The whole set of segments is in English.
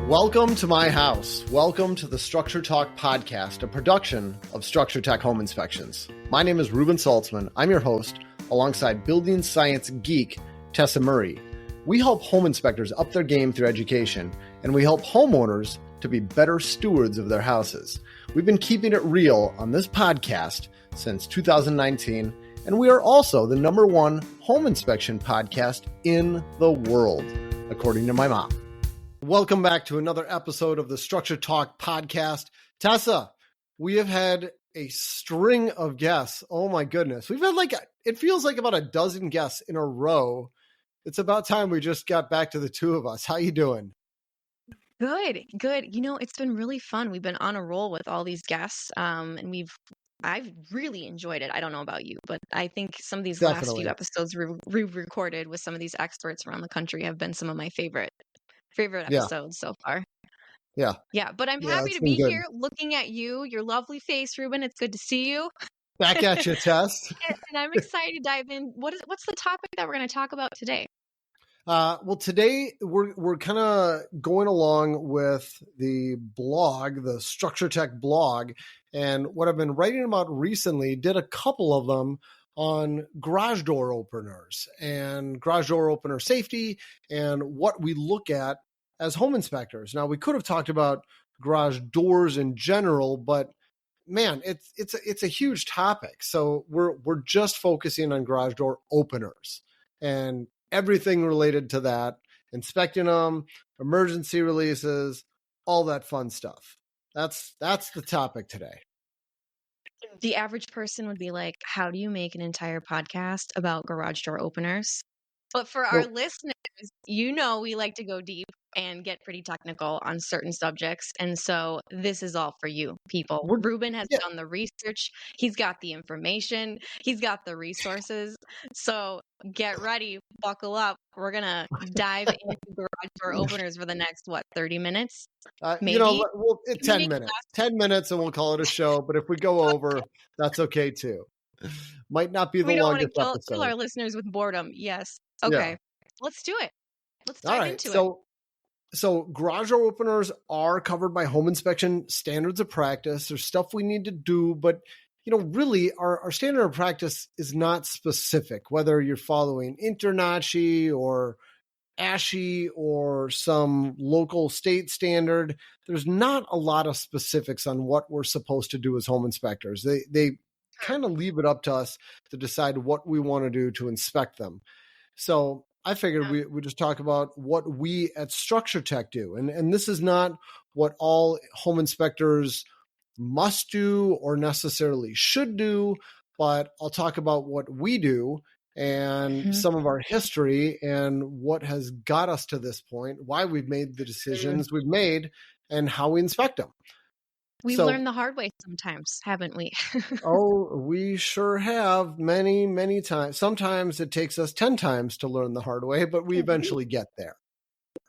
Welcome to my house. Welcome to the Structure Talk podcast, a production of Structure Tech Home Inspections. My name is Reuben Saltzman. I'm your host, alongside building science geek Tessa Murray. We help home inspectors up their game through education, and we help homeowners to be better stewards of their houses. We've been keeping it real on this podcast since 2019, and we are also the #1 home inspection podcast in the world, according to my mom. Welcome back to another episode of the Structure Talk podcast. Tessa, we have had a string of guests. Oh my goodness. We've had it feels like about a dozen guests in a row. It's about time we just got back to the two of us. How you doing? Good. It's been really fun. We've been on a roll with all these guests, and I've really enjoyed it. I don't know about you, but I think some of these last few episodes we recorded with some of these experts around the country have been some of my favorite episodes so far. Yeah. But I'm happy to be here looking at you, your lovely face, Reuben. It's good to see you. Back at you, Tess. And I'm excited to dive in. What's the topic that we're going to talk about today? Well, today we're kind of going along with the blog, the Structure Tech blog, and what I've been writing about recently, did a couple of them on garage door openers and garage door opener safety and what we look at as home inspectors. Now, we could have talked about garage doors in general, but man, it's a huge topic. So we're just focusing on garage door openers and everything related to that, inspecting them, emergency releases, all that fun stuff. That's the topic today. The average person would be like, how do you make an entire podcast about garage door openers? But for our listeners, we like to go deep and get pretty technical on certain subjects. And so this is all for you people. Reuben has done the research. He's got the information. He's got the resources. So get ready, buckle up. We're going to dive into garage door openers for the next, 30 minutes? Maybe. 10 minutes. 10 minutes and we'll call it a show. But if we go over, that's okay too. Might not be the longest episode. We don't want to kill our listeners with boredom. Yes. Okay. Yeah. Let's do it. Let's dive into it. So garage door openers are covered by home inspection standards of practice. There's stuff we need to do, but really our standard of practice is not specific, whether you're following InterNACHI or ASHI or some local state standard. There's not a lot of specifics on what we're supposed to do as home inspectors. They kind of leave it up to us to decide what we want to do to inspect them. So I figured we just talk about what we at Structure Tech do. And this is not what all home inspectors must do or necessarily should do, but I'll talk about what we do and some of our history and what has got us to this point, why we've made the decisions we've made, and how we inspect them. We've learned the hard way sometimes, haven't we? Oh, we sure have many, many times. Sometimes it takes us 10 times to learn the hard way, but we eventually get there.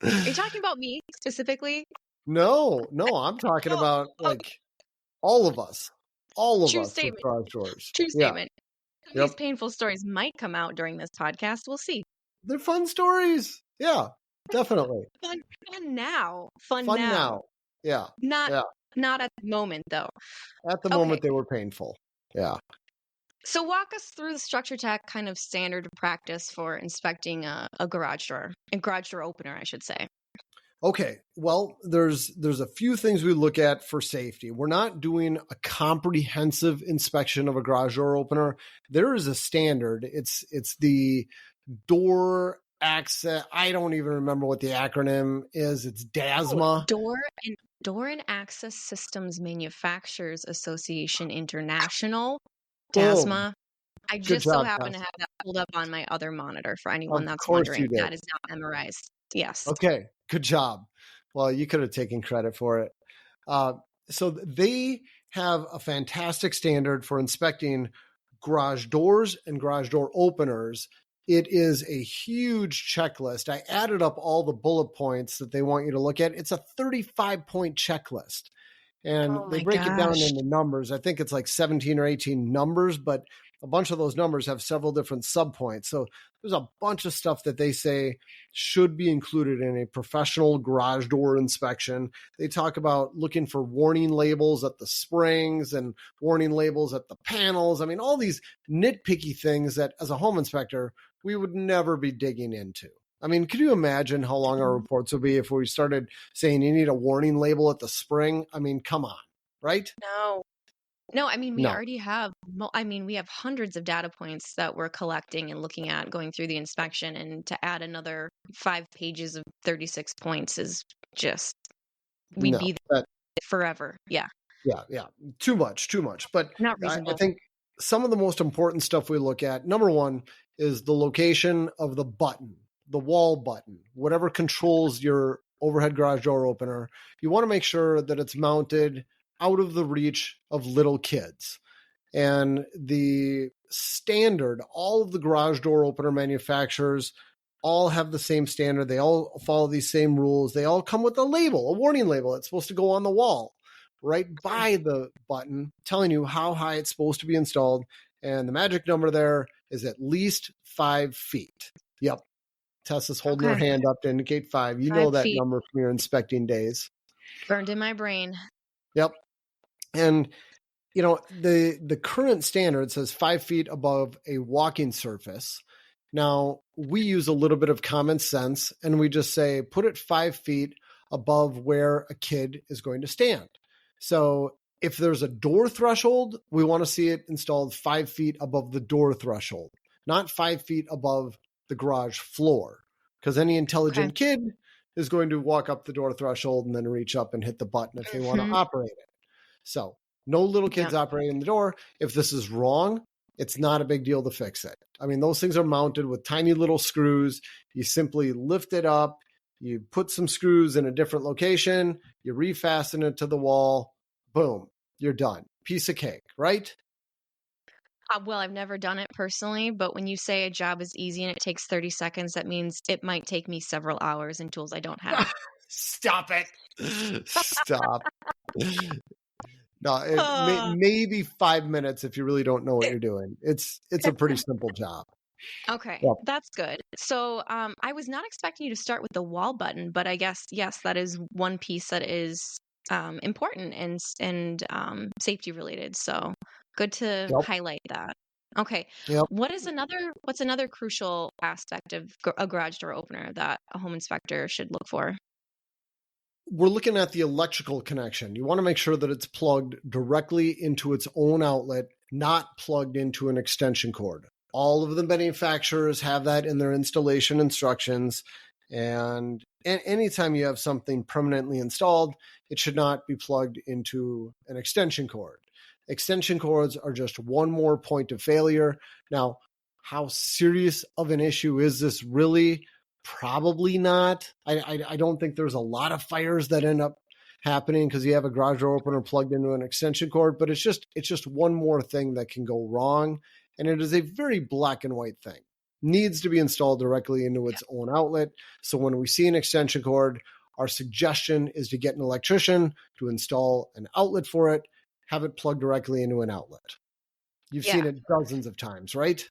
Are you talking about me specifically? No, I'm talking about all of us. True statement. Garage doors. True statement. These painful stories might come out during this podcast. We'll see. They're fun stories. Yeah, definitely. Fun now. Fun now. Yeah. Not at the moment, though. At the moment, they were painful. Yeah. So walk us through the Structure Tech kind of standard of practice for inspecting a garage door opener, I should say. Okay. Well, there's a few things we look at for safety. We're not doing a comprehensive inspection of a garage door opener. There is a standard. It's the door access. I don't even remember what the acronym is. It's DASMA. Door and Access Systems Manufacturers Association International, DASMA. I just so happen to have that pulled up on my other monitor for anyone that's wondering. That is not memorized. Yes. Okay. Good job. Well, you could have taken credit for it. So they have a fantastic standard for inspecting garage doors and garage door openers. It is a huge checklist. I added up all the bullet points that they want you to look at. It's a 35-point checklist. And they break it down into numbers. I think it's like 17 or 18 numbers, but a bunch of those numbers have several different subpoints. So there's a bunch of stuff that they say should be included in a professional garage door inspection. They talk about looking for warning labels at the springs and warning labels at the panels. I mean, all these nitpicky things that as a home inspector, we would never be digging into. I mean, could you imagine how long our reports would be if we started saying you need a warning label at the spring? I mean, come on, right? No, I mean, we No. already have, we have hundreds of data points that we're collecting and looking at going through the inspection. And to add another 5 pages of 36 points is just, we'd be there forever. Yeah. Yeah. Too much. But Not I reasonable. think some of the most important stuff we look at, number one, is the location of the button, the wall button, whatever controls your overhead garage door opener. You want to make sure that it's mounted out of the reach of little kids. And the standard, all of the garage door opener manufacturers all have the same standard. They all follow these same rules. They all come with a label, a warning label. It's supposed to go on the wall right by the button, telling you how high it's supposed to be installed. And the magic number there is at least 5 feet. Yep. Tessa's holding her hand up to indicate 5. You know that number from your inspecting days. Burned in my brain. Yep. And, you know, the current standard says 5 feet above a walking surface. Now, we use a little bit of common sense and we just say, put it 5 feet above where a kid is going to stand. So if there's a door threshold, we want to see it installed 5 feet above the door threshold, not 5 feet above the garage floor, because any intelligent kid is going to walk up the door threshold and then reach up and hit the button if they want to operate it. So no little kids operating the door. If this is wrong, it's not a big deal to fix it. I mean, those things are mounted with tiny little screws. You simply lift it up, you put some screws in a different location, you refasten it to the wall, boom, you're done. Piece of cake, right? Well, I've never done it personally, but when you say a job is easy and it takes 30 seconds, that means it might take me several hours and tools I don't have. Stop it. Stop. No, maybe 5 minutes if you really don't know what you're doing. It's a pretty simple job. Okay, that's good. So I was not expecting you to start with the wall button, but I guess, yes, that is one piece that is important and safety related. So good to highlight that. Okay. What's another crucial aspect of a garage door opener that a home inspector should look for? We're looking at the electrical connection. You want to make sure that it's plugged directly into its own outlet, not plugged into an extension cord. All of the manufacturers have that in their installation instructions. And anytime you have something permanently installed, it should not be plugged into an extension cord. Extension cords are just one more point of failure. Now, how serious of an issue is this really? Probably not. I don't think there's a lot of fires that end up happening because you have a garage door opener plugged into an extension cord, but it's just one more thing that can go wrong. And it is a very black and white thing. Needs to be installed directly into its own outlet. So when we see an extension cord, our suggestion is to get an electrician to install an outlet for it, have it plugged directly into an outlet. You've seen it dozens of times, right?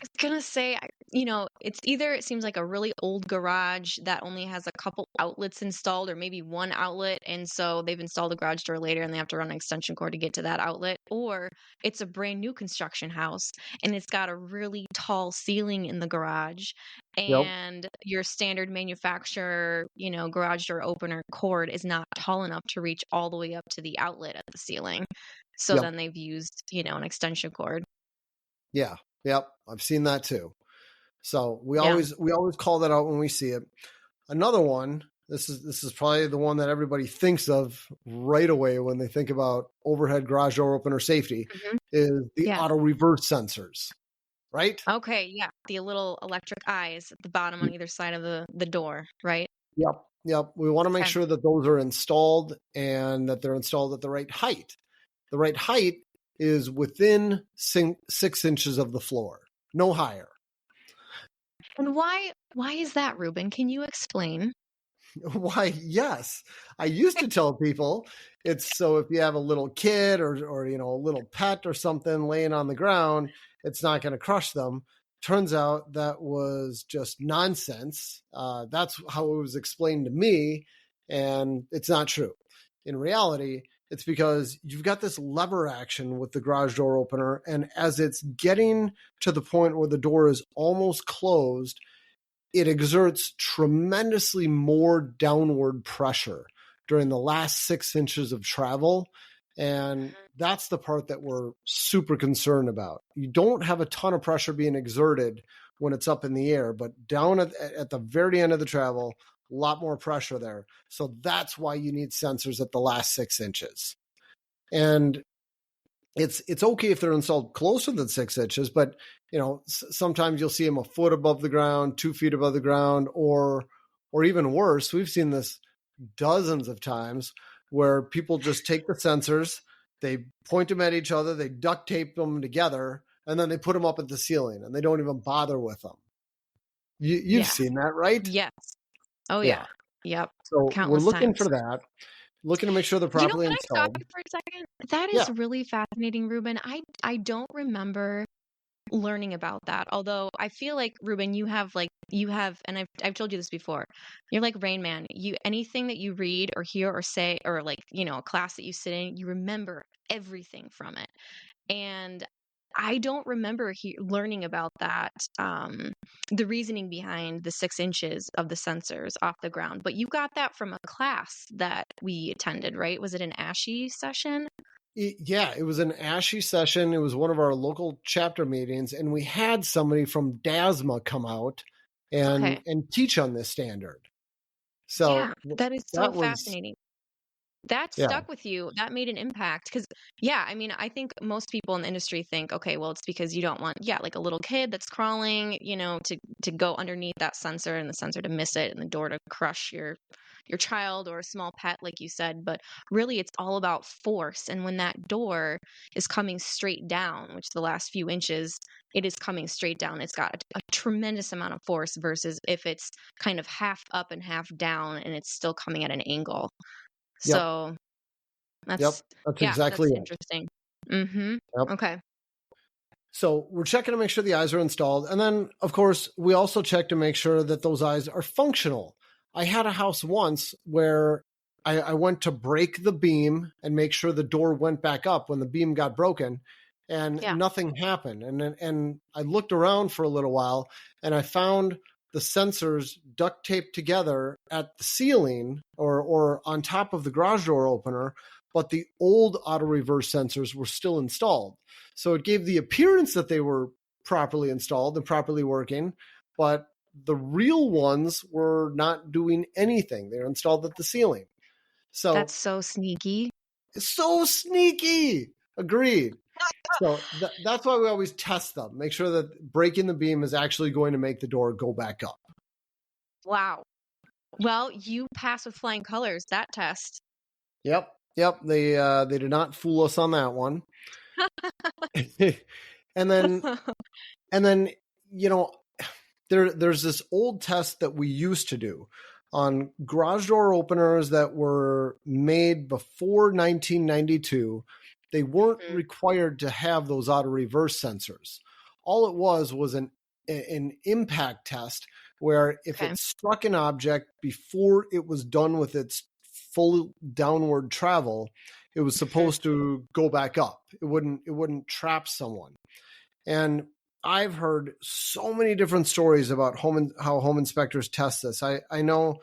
I was gonna say, it seems like a really old garage that only has a couple outlets installed, or maybe one outlet, and so they've installed a garage door later and they have to run an extension cord to get to that outlet. Or it's a brand new construction house and it's got a really tall ceiling in the garage, and your standard manufacturer, garage door opener cord is not tall enough to reach all the way up to the outlet at the ceiling. So then they've used, an extension cord. Yeah. Yep. I've seen that too. So we always call that out when we see it. Another one, this is probably the one that everybody thinks of right away when they think about overhead garage door opener safety, is the auto reverse sensors, right? Okay. Yeah. The little electric eyes at the bottom on either side of the door, right? Yep. We want to make sure that those are installed and that they're installed at the right height. The right height is within 6 inches of the floor, no higher. And why is that, Reuben? Can you explain? Why, yes. I used to tell people it's so if you have a little kid or a little pet or something laying on the ground, it's not going to crush them. Turns out that was just nonsense. That's how it was explained to me, and it's not true. In reality, it's because you've got this lever action with the garage door opener, and as it's getting to the point where the door is almost closed, it exerts tremendously more downward pressure during the last 6 inches of travel. And that's the part that we're super concerned about. You don't have a ton of pressure being exerted when it's up in the air, but down at the very end of the travel, a lot more pressure there. So that's why you need sensors at the last 6 inches. And it's okay if they're installed closer than 6 inches, but sometimes you'll see them a foot above the ground, 2 feet above the ground, or even worse. We've seen this dozens of times where people just take the sensors, they point them at each other, they duct tape them together, and then they put them up at the ceiling, and they don't even bother with them. You've seen that, right? Yes. Oh yeah. Yep. So Countless we're looking times. for that. Looking to make sure they're properly Can installed. I stop you for a second? That is really fascinating, Reuben. I don't remember learning about that. Although I feel like, Reuben, you have, and I've told you this before. You're like Rain Man. Anything that you read or hear or say, or a class that you sit in, you remember everything from it. And I don't remember learning about that, the reasoning behind the 6 inches of the sensors off the ground. But you got that from a class that we attended, right? Was it an ASHI session? Yeah, it was an ASHI session. It was one of our local chapter meetings, and we had somebody from DASMA come out and teach on this standard. So that is so fascinating. That stuck with you. That made an impact. Because, I mean, I think most people in the industry think, okay, well, it's because you don't want, like a little kid that's crawling, to go underneath that sensor and the sensor to miss it and the door to crush your child or a small pet, like you said. But really, it's all about force. And when that door is coming straight down, which the last few inches, it is coming straight down, it's got a tremendous amount of force versus if it's kind of half up and half down and it's still coming at an angle. So that's exactly that's interesting. Mm-hmm. Yep. Okay. So we're checking to make sure the eyes are installed. And then, of course, we also check to make sure that those eyes are functional. I had a house once where I went to break the beam and make sure the door went back up when the beam got broken, and nothing happened. And I looked around for a little while, and I found the sensors duct taped together at the ceiling or on top of the garage door opener, but the old auto reverse sensors were still installed. So it gave the appearance that they were properly installed and properly working, but the real ones were not doing anything. They're installed at the ceiling. So that's so sneaky. So sneaky. Agreed. So that's why we always test them. Make sure that breaking the beam is actually going to make the door go back up. Wow. Well, you passed with flying colors that test. Yep. They did not fool us on that one. and then there's this old test that we used to do on garage door openers that were made before 1992. They weren't required to have those auto reverse sensors. All it was an impact test where if it struck an object before it was done with its full downward travel, it was supposed to go back up. It wouldn't trap someone. And I've heard so many different stories about how home inspectors test this. I know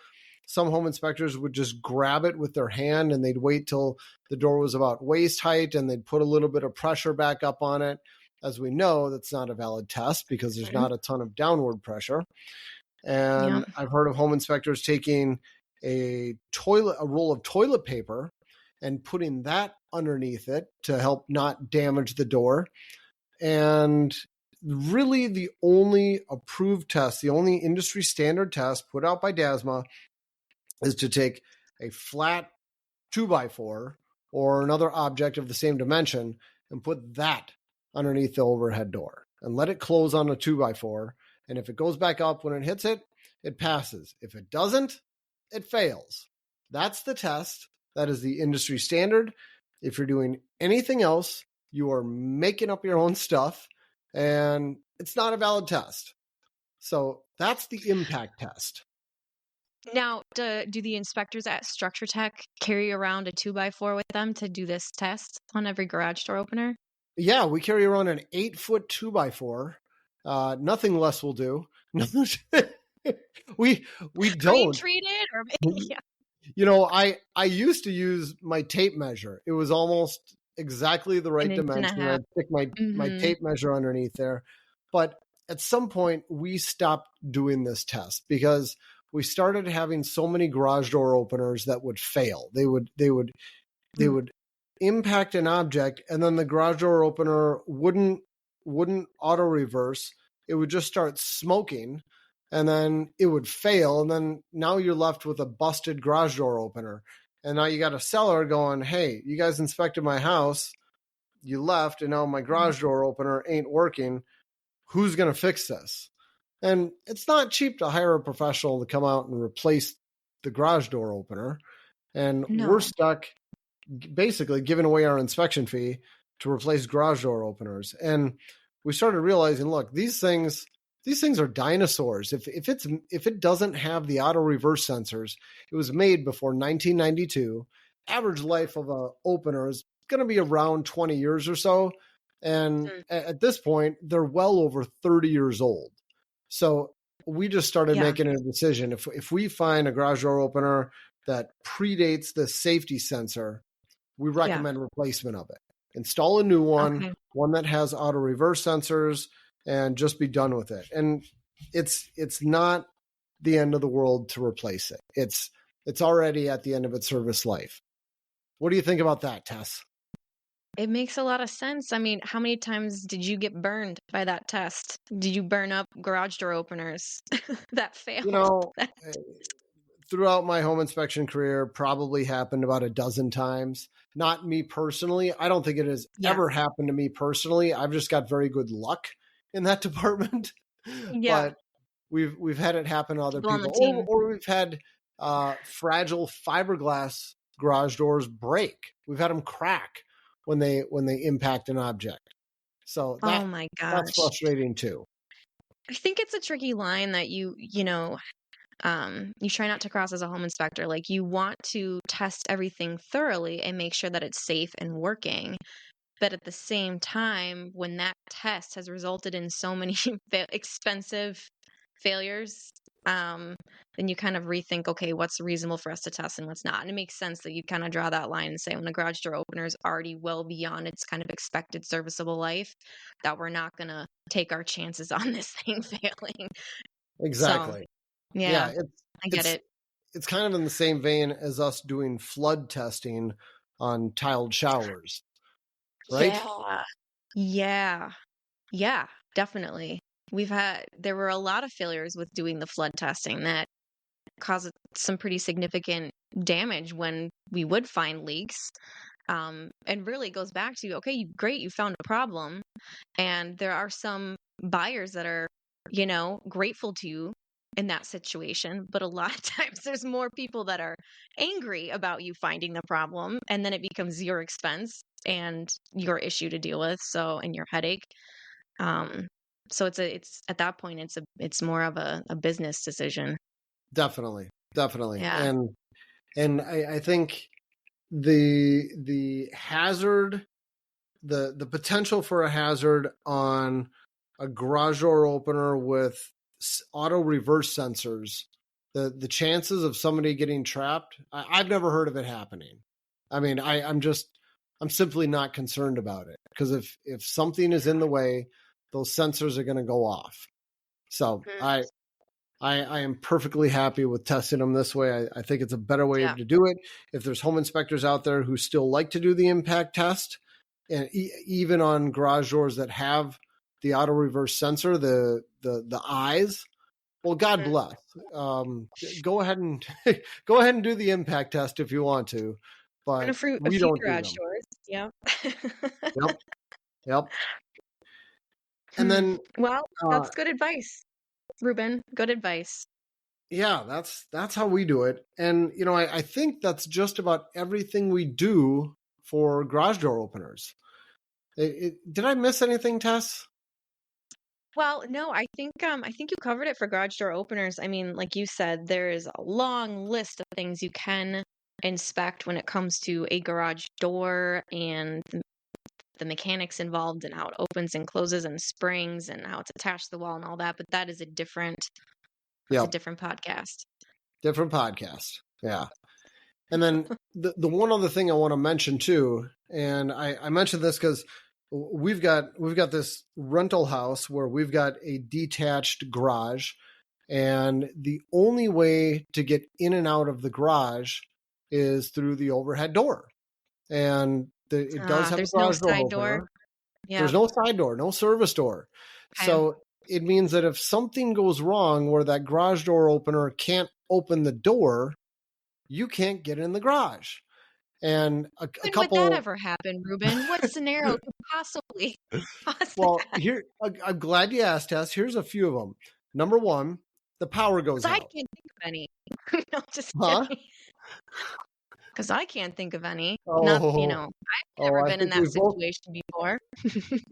some home inspectors would just grab it with their hand and they'd wait till the door was about waist height and they'd put a little bit of pressure back up on it. As we know, that's not a valid test because there's not a ton of downward pressure. And I've heard of home inspectors taking a roll of toilet paper and putting that underneath it to help not damage the door. And really the only approved test, the only industry standard test put out by DASMA is to take a flat 2x4 or another object of the same dimension and put that underneath the overhead door and let it close on a 2x4. And if it goes back up when it hits it, it passes. If it doesn't, it fails. That's the test. That is the industry standard. If you're doing anything else, you are making up your own stuff, and it's not a valid test. So that's the impact test. Now, do the inspectors at Structure Tech carry around a 2x4 with them to do this test on every garage door opener? Yeah, we carry around an 8-foot 2x4. Nothing less will do. we Green don't. treated or yeah. You know, I used to use my tape measure. It was almost exactly the right An inch and a dimension. half. I'd stick my Mhm. tape measure underneath there. But at some point, we stopped doing this test because we started having so many garage door openers that would fail. They would impact an object, and then the garage door opener wouldn't auto reverse. It would just start smoking, and then it would fail, and then now you're left with a busted garage door opener. And now you got a seller going, hey, you guys inspected my house, you left, and now my garage door opener ain't working. Who's going to fix this? And it's not cheap to hire a professional to come out and replace the garage door opener. And we're No. stuck basically giving away our inspection fee to replace garage door openers. And we started realizing, look, these things are dinosaurs. If it doesn't have the auto reverse sensors, it was made before 1992. Average life of a opener is going to be around 20 years or so. And at this point, they're well over 30 years old. So we just started making a decision. If we find a garage door opener that predates the safety sensor, we recommend replacement of it. Install a new one, one that has auto reverse sensors, and just be done with it. And it's not the end of the world to replace it. It's already at the end of its service life. What do you think about that, Tess? It makes a lot of sense. I mean, how many times did you get burned by that test? Did you burn up garage door openers that failed? You know, throughout my home inspection career, probably happened about a dozen times. Not me personally. I don't think it has ever happened to me personally. I've just got very good luck in that department. Yeah. But we've had it happen to other People on the people, team. or we've had fragile fiberglass garage doors break. We've had them crack when they impact an object. So Oh my that's gosh. frustrating too. I think it's a tricky line that you try not to cross as a home inspector. Like, you want to test everything thoroughly and make sure that it's safe and working. But at the same time, when that test has resulted in so many expensive failures, then you kind of rethink, okay, what's reasonable for us to test and what's not. And it makes sense that you kind of draw that line and say, when a garage door opener is already well beyond its kind of expected serviceable life, that we're not going to take our chances on this thing failing. Exactly. So, yeah, I get it's it. It's kind of in the same vein as us doing flood testing on tiled showers, right? Yeah, definitely. There were a lot of failures with doing the flood testing that caused some pretty significant damage when we would find leaks. And really it goes back to, okay, great, you found a problem. And there are some buyers that are, grateful to you in that situation. But a lot of times there's more people that are angry about you finding the problem. And then it becomes your expense and your issue to deal with. And your headache. So it's at that point, it's more of a business decision. Definitely. Yeah. And I think the hazard, the potential for a hazard on a garage door opener with auto reverse sensors, the chances of somebody getting trapped, I've never heard of it happening. I mean, I'm simply not concerned about it, because if something is in the way, those sensors are going to go off. So I am perfectly happy with testing them this way. I think it's a better way to do it. If there's home inspectors out there who still like to do the impact test, and even on garage doors that have the auto reverse sensor, the eyes, well, God bless. Go ahead and do the impact test if you want to, but A we few don't do garage them. doors. Yeah. Yep. And then Well, that's good advice, Reuben. Good advice. Yeah, that's how we do it. And I think that's just about everything we do for garage door openers. Did I miss anything, Tess? Well, no, I think you covered it for garage door openers. I mean, like you said, there is a long list of things you can inspect when it comes to a garage door and the mechanics involved and how it opens and closes and springs and how it's attached to the wall and all that, but that's a Yep, different podcast. different podcast. Yeah. And then the one other thing I want to mention too, and I mentioned this because we've got this rental house where we've got a detached garage, and the only way to get in and out of the garage is through the overhead door. And it does have a There's no garage door side door. opener. There's Yep. no side door, no service door. Okay. So it means that if something goes wrong where that garage door opener can't open the door, you can't get in the garage. And a When would that couple, ever happen, Reuben? What scenario could possibly cause well, that? here, I'm glad you asked, Tess. Here's a few of them. Number one, the power goes Because I out. can't think of any. No, just Huh? kidding. Because I can't think of any. Not, Oh, I've never I been in think we that both, situation before.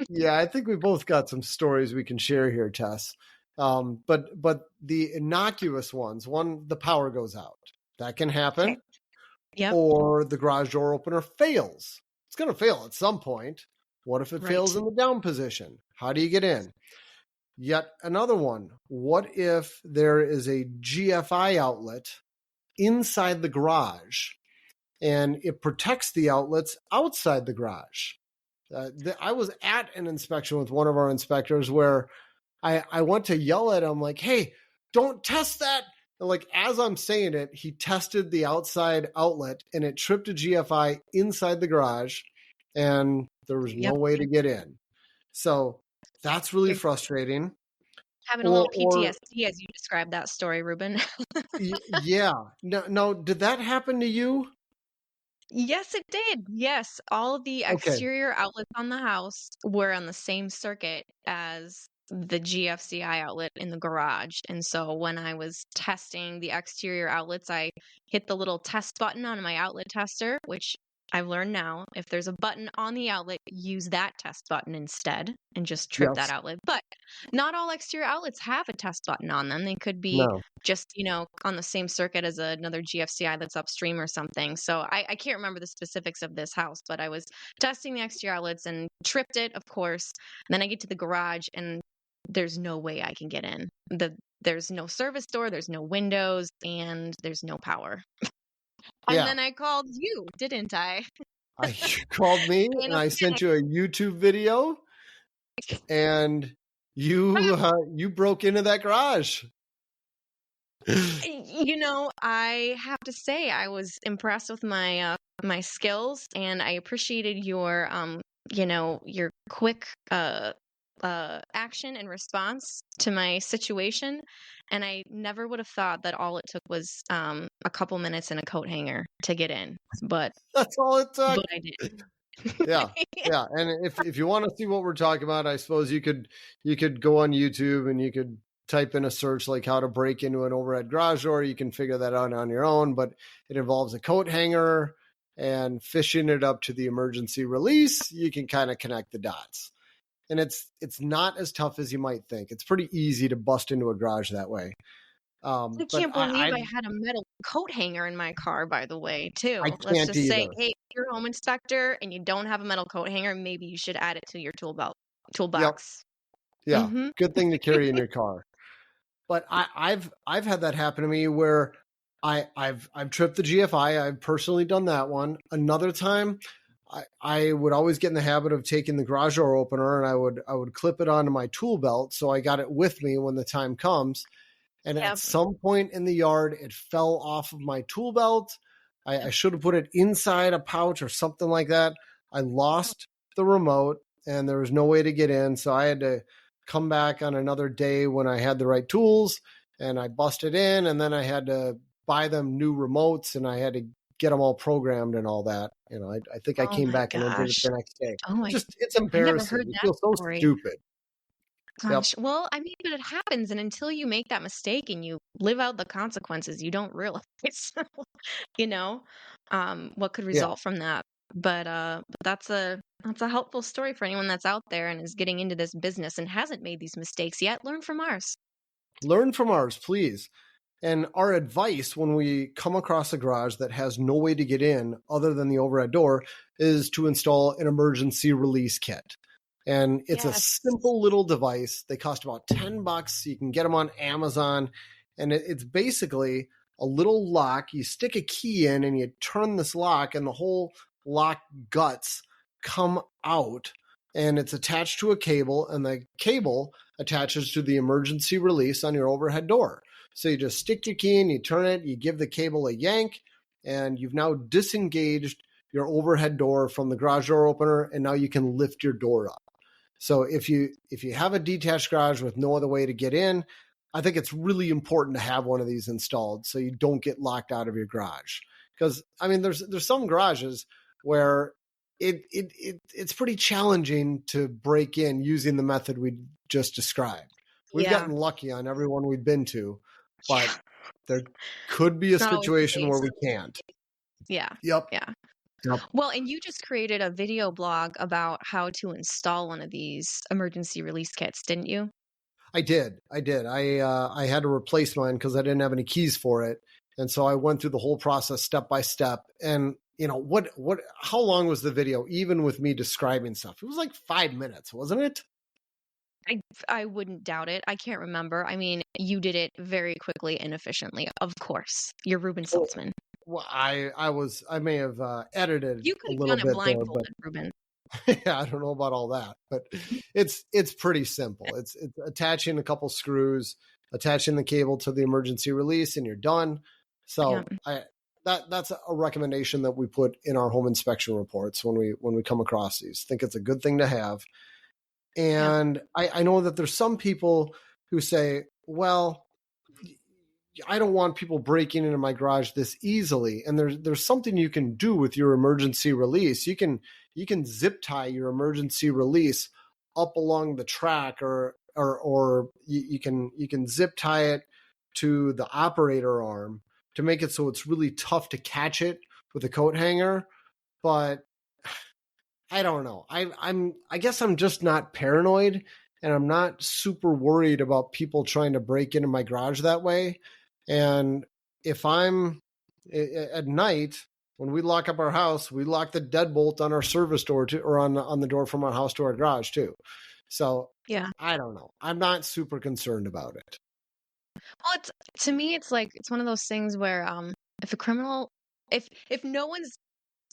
yeah, I think we both got some stories we can share here, Tess. But the innocuous ones, one, the power goes out. That can Okay. happen. Yep. Or the garage door opener fails. It's going to fail at some point. What if it Right. fails in the down position? How do you get in? Yet another one. What if there is a GFI outlet inside the garage and it protects the outlets outside the garage? I was at an inspection with one of our inspectors where I went to yell at him like, hey, don't test that. And like as I'm saying it, he tested the outside outlet and it tripped a GFI inside the garage and there was no Yep. way to get in. So that's really You're frustrating. having a little Or PTSD as you describe that story, Reuben. yeah. No, did that happen to you? Yes, it did. Yes, all of the Okay. exterior outlets on the house were on the same circuit as the GFCI outlet in the garage. And so when I was testing the exterior outlets, I hit the little test button on my outlet tester, which I've learned now, if there's a button on the outlet, use that test button instead and just trip that Yes. outlet. But not all exterior outlets have a test button on them. They could be No. just on the same circuit as another GFCI that's upstream or something. So I can't remember the specifics of this house, but I was testing the exterior outlets and tripped it, of course. And then I get to the garage and there's no way I can get in. There's no service door, there's no windows, and there's no power. And Yeah. then I called you, didn't I? You called me In and a I sent you a YouTube video and you broke into that garage. I have to say I was impressed with my skills, and I appreciated your quick action and response to my situation. And I never would have thought that all it took was a couple minutes and a coat hanger to get in, but That's all it took. I did. Yeah. Yeah. And if you want to see what we're talking about, I suppose you could go on YouTube and you could type in a search like how to break into an overhead garage door. You can figure that out on your own, but it involves a coat hanger and fishing it up to the emergency release. You can kind of connect the dots. And it's not as tough as you might think. It's pretty easy to bust into a garage that way. I But can't believe I had a metal coat hanger in my car, by the way, too. I Let's can't just say, either. hey, if you're a home inspector and you don't have a metal coat hanger, maybe you should add it to your Yep. toolbox. Yeah. Mm-hmm. Good thing to carry in your car. But I've had that happen to me where I've tripped the GFI. I've personally done that one. Another time, I would always get in the habit of taking the garage door opener and I would clip it onto my tool belt so I got it with me when the time comes. And at Yep. some point in the yard, it fell off of my tool belt. I should have put it inside a pouch or something like that. I lost the remote and there was no way to get in. So I had to come back on another day when I had the right tools and I busted in, and then I had to buy them new remotes and I had to get them all programmed and all that. I think I Oh came my back and I did it gosh. the next day. Oh my, It's I never embarrassing. heard You that feel so story. stupid. Yep. Gosh, well, I mean, but it happens, and until you make that mistake and you live out the consequences, you don't realize, you know, what could Yeah. result from that. But that's a helpful story for anyone that's out there and is getting into this business and hasn't made these mistakes yet. Learn from ours. Learn from ours, please. And our advice when we come across a garage that has no way to get in other than the overhead door is to install an emergency release kit. And it's a Yes. simple little device. They cost about $10. You can get them on Amazon. And it's basically a little lock. You stick a key in and you turn this lock, and the whole lock guts come out. And it's attached to a cable, and the cable attaches to the emergency release on your overhead door. So you just stick your key in, you turn it, you give the cable a yank, and you've now disengaged your overhead door from the garage door opener, and now you can lift your door up. So if you have a detached garage with no other way to get in, I think it's really important to have one of these installed so you don't get locked out of your garage. Because I mean, there's some garages where it's pretty challenging to break in using the method we just described. We've Yeah. gotten lucky on everyone we've been to, but Yeah. there could be a It's not always the situation where case. we can't. Yeah. Yep. Yeah. Yep. Well, and you just created a video blog about how to install one of these emergency release kits, didn't you? I did. I had to replace mine because I didn't have any keys for it, and so I went through the whole process step by step. And how long was the video? Even with me describing stuff, it was like 5 minutes, wasn't it? I wouldn't doubt it. I can't remember. I mean, you did it very quickly and efficiently. Of course, you're Reuben Oh, Saltzman. well, I may have edited You a could have little done it bit there, but blindfolded, Reuben. yeah, I don't know about all that, but it's pretty simple. It's attaching a couple screws, attaching the cable to the emergency release, and you're done. Yeah. So that's a recommendation that we put in our home inspection reports when we come across these. I think it's a good thing to have. Yeah. And I know that there's some people who say, well, I don't want people breaking into my garage this easily. And there's something you can do with your emergency release. You can zip tie your emergency release up along the track, or you can zip tie it to the operator arm to make it so it's really tough to catch it with a coat hanger. But I don't know. I guess I'm just not paranoid, and I'm not super worried about people trying to break into my garage that way. And if I'm at night, when we lock up our house, we lock the deadbolt on our service door or on the door from our house to our garage too. So Yeah. I don't know. I'm not super concerned about it. Well, to me, it's like it's one of those things where if a criminal, if no one's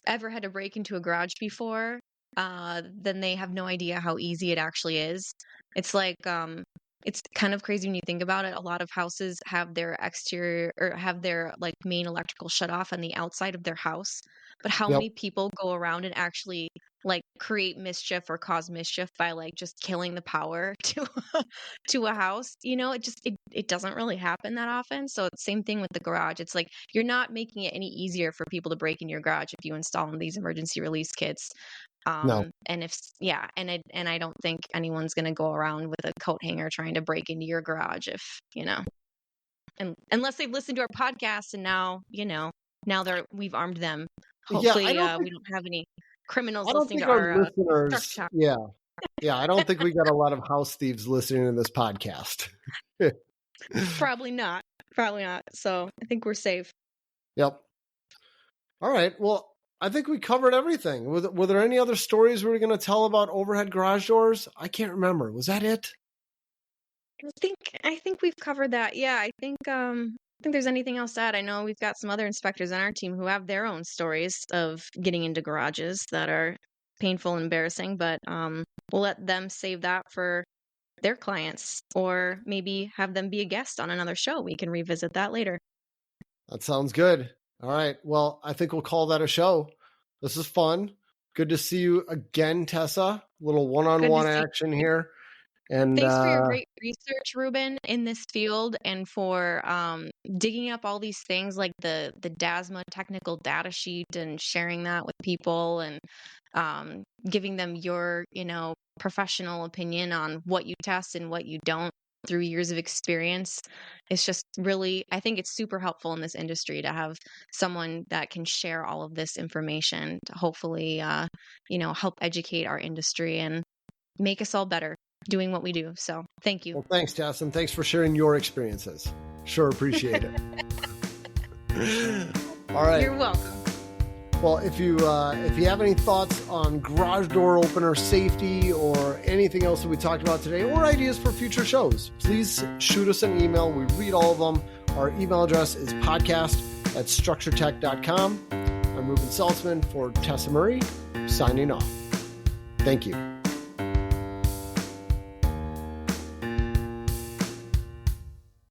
ever had to break into a garage before, then they have no idea how easy it actually is. It's like it's kind of crazy when you think about it. A lot of houses have their exterior or have their like main electrical shut off on the outside of their house. But how Yep. many people go around and actually like create mischief or cause mischief by like just killing the power to to a house? You know, it doesn't really happen that often. So it's same thing with the garage. It's like you're not making it any easier for people to break in your garage if you install these emergency release kits. No. And I don't think anyone's going to go around with a coat hanger trying to break into your garage if, and unless they've listened to our podcast and now, now we've armed them. Yeah, Hopefully, we don't have any criminals I don't listening think to our our listeners. talk. Yeah. I don't think we got a lot of house thieves listening to this podcast. Probably not. Probably not. So I think we're safe. Yep. All right. Well, I think we covered everything. Were there any other stories we were going to tell about overhead garage doors? I can't remember. Was that it? I think we've covered that. Yeah, I think there's anything else to add. I know we've got some other inspectors on our team who have their own stories of getting into garages that are painful and embarrassing, but we'll let them save that for their clients or maybe have them be a guest on another show. We can revisit that later. That sounds good. All right. Well, I think we'll call that a show. This is fun. Good to see you again, Tessa. Little one-on-one action here. And Thanks for your great research, Reuben, in this field, and for digging up all these things like the DASMA technical data sheet and sharing that with people, and giving them your, professional opinion on what you test and what you don't through years of experience. It's just really, I think it's super helpful in this industry to have someone that can share all of this information to hopefully, help educate our industry and make us all better doing what we do. So thank you. well, thanks, Tess, and thanks for sharing your experiences. Sure appreciate it. All right. You're welcome. Well, if you have any thoughts on garage door opener safety or anything else that we talked about today, or ideas for future shows, please shoot us an email. We read all of them. Our email address is podcast@structuretech.com. I'm Reuben Saltzman for Tessa Murray, signing off. Thank you.